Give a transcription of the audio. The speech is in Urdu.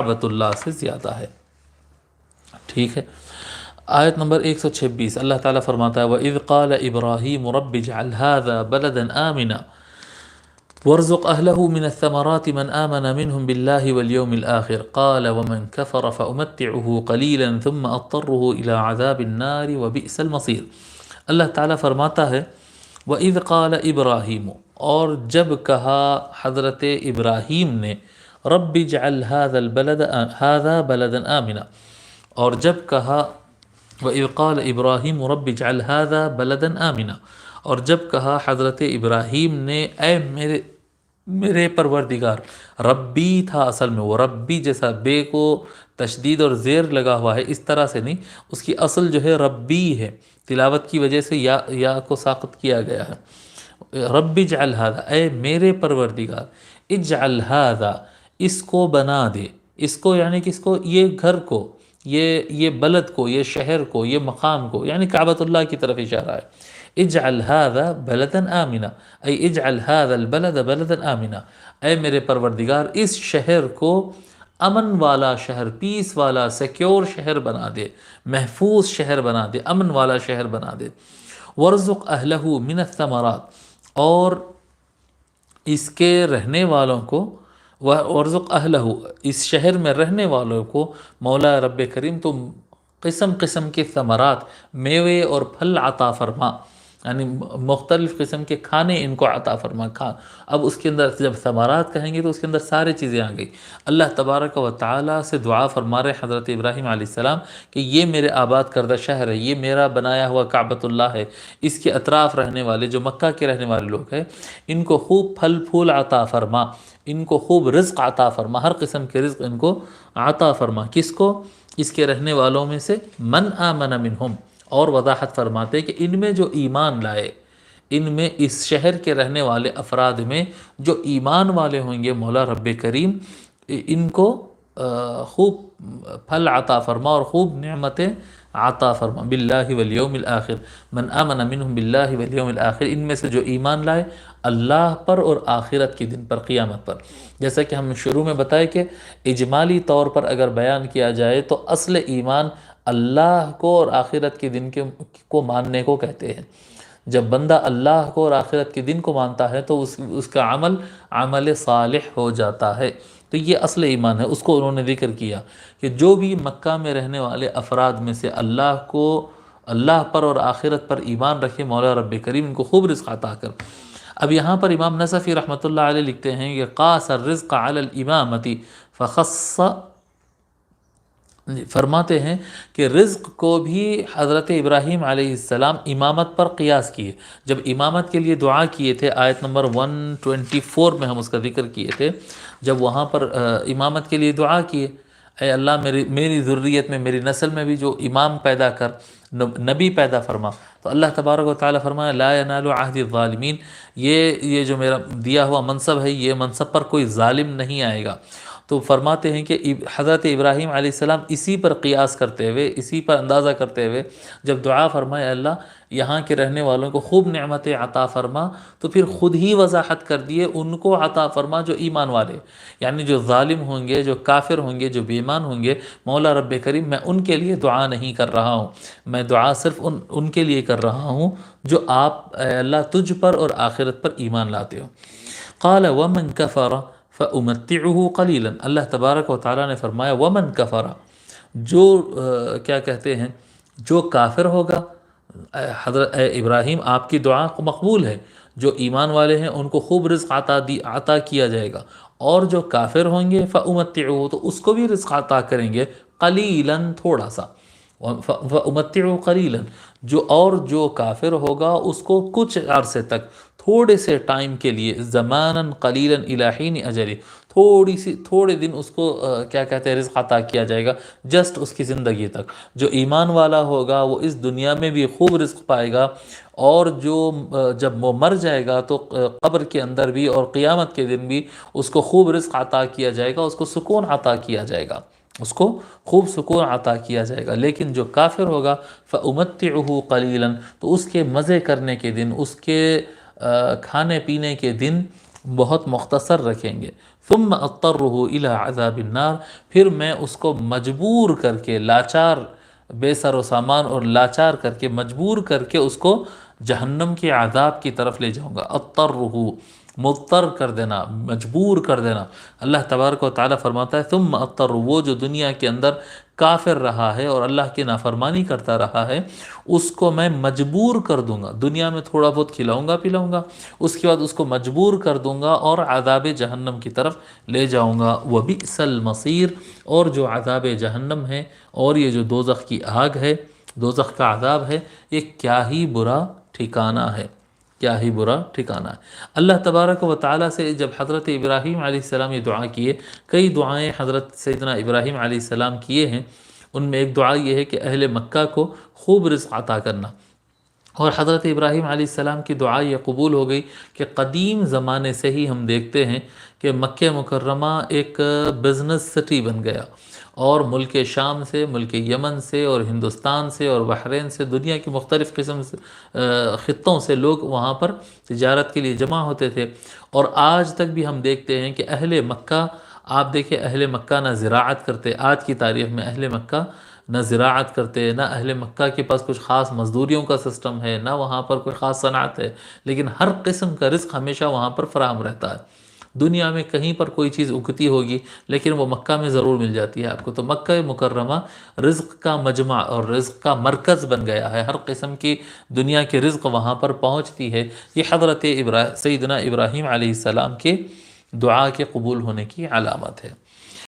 کعبۃ اللہ سے زیادہ ہے۔ ٹھیک ہے، آیت نمبر 126 اللہ تعالیٰ فرماتا ہے وَإِذْ قَالَ إِبْرَاهِيمُ رَبِّ اجْعَلْ هَذَا بَلَدًا آمِنًا وَارْزُقْ أَهْلَهُ مِنَ الثَّمَرَاتِ مَنْ آمَنَ مِنْهُمْ بِاللَّهِ وَالْيَوْمِ الْآخِرِ قَالَ وَمَنْ كَفَرَ فَأُمَتِّعُهُ قَلِيلًا ثُمَّ أَضْطَرُّهُ إِلَى عَذَابِ النَّارِ وَبِئْسَ الْمَصِيرُ۔ اللہ تعالیٰ فرماتا ہے وَإِذْ قَالَ إِبْرَاهِيمُ، اور جب کہا حضرت ابراہیم نے رَبِّ اجْعَلْ هَذَا بَلَدًا آمِنًا، اور جب کہا وَإِذْ قَالَ إِبْرَاهِيمُ رَبِّ اجْعَلْ هَذَا بَلَدًا آمِنًا، اور جب کہا حضرت ابراہیم نے اے میرے پروردگار، ربی تھا اصل میں، وہ ربی جیسا بے کو تشدید اور زیر لگا ہوا ہے اس طرح سے نہیں، اس کی اصل جو ہے ربی ہے، تلاوت کی وجہ سے یا کو ساقط کیا گیا ہے۔ رب اجعل ھذا، اے میرے پروردگار، اجعل ھذا، اس کو بنا دے، اس کو یعنی کس کو، یہ گھر کو، یہ بلد کو، یہ شہر کو، یہ مقام کو، یعنی کعبۃ اللہ کی طرف اشارہ ہے۔ اجعل ھذا بلدا آمنا، اے اجعل ھذا البلد بلدا آمنا، اے میرے پروردگار اس شہر کو امن والا شہر، پیس والا سیکیور شہر بنا دے، محفوظ شہر بنا دے، امن والا شہر بنا دے۔ وارزق اہلہ من الثمرات، اور اس کے رہنے والوں کو، وارزق اہلہ، اس شہر میں رہنے والوں کو مولا رب کریم تو قسم قسم کے ثمرات، میوے اور پھل عطا فرما، یعنی مختلف قسم کے کھانے ان کو عطا فرما۔ اب اس کے اندر جب ثمرات کہیں گے تو اس کے اندر سارے چیزیں آ گئی۔ اللہ تبارک و تعالیٰ سے دعا فرما رہے حضرت ابراہیم علیہ السلام کہ یہ میرے آباد کردہ شہر ہے، یہ میرا بنایا ہوا کعبۃ اللہ ہے، اس کے اطراف رہنے والے جو مکہ کے رہنے والے لوگ ہیں ان کو خوب پھل پھول عطا فرما، ان کو خوب رزق عطا فرما، ہر قسم کے رزق ان کو عطا فرما۔ کس کو؟ اس کے رہنے والوں میں سے من آمن منہم، اور وضاحت فرماتے کہ ان میں جو ایمان لائے، ان میں اس شہر کے رہنے والے افراد میں جو ایمان والے ہوں گے مولا رب کریم ان کو خوب پھل عطا فرما اور خوب نعمتیں عطا فرما۔ باللہ والیوم الآخر، من آمن منہم باللہ والیوم الآخر، ان میں سے جو ایمان لائے اللہ پر اور آخرت کے دن پر، قیامت پر۔ جیسا کہ ہم شروع میں بتائے کہ اجمالی طور پر اگر بیان کیا جائے تو اصل ایمان اللہ کو اور آخرت کے دن کو ماننے کو کہتے ہیں۔ جب بندہ اللہ کو اور آخرت کے دن کو مانتا ہے تو اس کا عمل صالح ہو جاتا ہے، تو یہ اصل ایمان ہے۔ اس کو انہوں نے ذکر کیا کہ جو بھی مکہ میں رہنے والے افراد میں سے اللہ پر اور آخرت پر ایمان رکھے، مولا رب کریم ان کو خوب رزق عطا کر۔ اب یہاں پر امام نصفی رحمۃ اللہ علیہ لکھتے ہیں کہ قاس الرزق علی الامامۃ فخص، فرماتے ہیں کہ رزق کو بھی حضرت ابراہیم علیہ السلام امامت پر قیاس کیے۔ جب امامت کے لیے دعا کیے تھے، آیت نمبر 124 میں ہم اس کا ذکر کیے تھے، جب وہاں پر امامت کے لیے دعا کیے، اے اللہ میری ذریت میں، میری نسل میں بھی جو امام پیدا کر، نبی پیدا فرما، تو اللہ تبارک و تعالیٰ فرمایا لا ینال عہد الظالمین، یہ جو میرا دیا ہوا منصب ہے، یہ منصب پر کوئی ظالم نہیں آئے گا۔ تو فرماتے ہیں کہ حضرت ابراہیم علیہ السلام اسی پر قیاس کرتے ہوئے، اسی پر اندازہ کرتے ہوئے جب دعا فرمائے اللہ یہاں کے رہنے والوں کو خوب نعمتیں عطا فرما، تو پھر خود ہی وضاحت کر دیے ان کو عطا فرما جو ایمان والے، یعنی جو ظالم ہوں گے، جو کافر ہوں گے، جو بے ایمان ہوں گے، مولا رب کریم میں ان کے لیے دعا نہیں کر رہا ہوں، میں دعا صرف ان کے لیے کر رہا ہوں جو آپ اے اللہ تجھ پر اور آخرت پر ایمان لاتے ہو۔ قال ومن کفر فأمتعه قلیلا، اللہ تبارک و تعالیٰ نے فرمایا ومن کفر، جو کیا کہتے ہیں، جو کافر ہوگا، حضرت ابراہیم آپ کی دعا مقبول ہے، جو ایمان والے ہیں ان کو خوب رزق عطا کیا جائے گا، اور جو کافر ہوں گے فأمتعه، تو اس کو بھی رزق عطا کریں گے، قلیلا، تھوڑا سا، فأمتعه قلیلا، جو کافر ہوگا اس کو کچھ عرصے تک، تھوڑے سے ٹائم کے لیے، زمانا قلیلا الی حین اجلی، تھوڑے دن اس کو کیا کہتے ہیں رزق عطا کیا جائے گا، جسٹ اس کی زندگی تک۔ جو ایمان والا ہوگا وہ اس دنیا میں بھی خوب رزق پائے گا، اور جب وہ مر جائے گا تو قبر کے اندر بھی اور قیامت کے دن بھی اس کو خوب رزق عطا کیا جائے گا، اس کو سکون عطا کیا جائے گا، اس کو خوب سکون عطا کیا جائے گا۔ لیکن جو کافر ہوگا فأمتعه قلیلا، تو اس کے مزے کرنے کے دن، اس کے کھانے پینے کے دن بہت مختصر رکھیں گے۔ ثم اضطرہ الی عذاب النار، پھر میں اس کو مجبور کر کے، لاچار، بے سر و سامان اور لاچار کر کے، مجبور کر کے اس کو جہنم کے عذاب کی طرف لے جاؤں گا۔ اضطرہ، مضطر کر دینا، مجبور کر دینا۔ اللہ تبارک و تعالیٰ فرماتا ہے ثم اضطر، وہ جو دنیا کے اندر کافر رہا ہے اور اللہ کی نافرمانی کرتا رہا ہے، اس کو میں مجبور کر دوں گا۔ دنیا میں تھوڑا بہت کھلاؤں گا پلاؤں گا، اس کے بعد اس کو مجبور کر دوں گا اور عذاب جہنم کی طرف لے جاؤں گا۔ وَبِئْسَ الْمَصِيرُ، اور جو عذاب جہنم ہے اور یہ جو دوزخ کی آگ ہے، دوزخ کا عذاب ہے، یہ کیا ہی برا ٹھکانہ ہے، کیا ہی برا ٹھکانہ ہے۔ اللہ تبارک و تعالیٰ سے جب حضرت ابراہیم علیہ السلام یہ دعا کیے، کئی دعائیں حضرت سیدنا ابراہیم علیہ السلام کیے ہیں، ان میں ایک دعا یہ ہے کہ اہل مکہ کو خوب رزق عطا کرنا، اور حضرت ابراہیم علیہ السلام کی دعا یہ قبول ہو گئی کہ قدیم زمانے سے ہی ہم دیکھتے ہیں کہ مکہ مکرمہ ایک بزنس سٹی بن گیا، اور ملک شام سے، ملک یمن سے اور ہندوستان سے اور بحرین سے، دنیا کی مختلف قسم سے خطوں سے لوگ وہاں پر تجارت کے لیے جمع ہوتے تھے۔ اور آج تک بھی ہم دیکھتے ہیں کہ اہل مکہ، آپ دیکھیں اہل مکہ نہ زراعت کرتے، آج کی تاریخ میں اہل مکہ نہ زراعت کرتے، نہ اہل مکہ کے پاس کچھ خاص مزدوریوں کا سسٹم ہے، نہ وہاں پر کوئی خاص صنعت ہے، لیکن ہر قسم کا رزق ہمیشہ وہاں پر فراہم رہتا ہے۔ دنیا میں کہیں پر کوئی چیز اگتی ہوگی لیکن وہ مکہ میں ضرور مل جاتی ہے آپ کو۔ تو مکہ مکرمہ رزق کا مجمع اور رزق کا مرکز بن گیا ہے، ہر قسم کی دنیا کے رزق وہاں پر پہنچتی ہے۔ یہ حضرت سیدنا ابراہیم علیہ السلام کے دعا کے قبول ہونے کی علامت ہے۔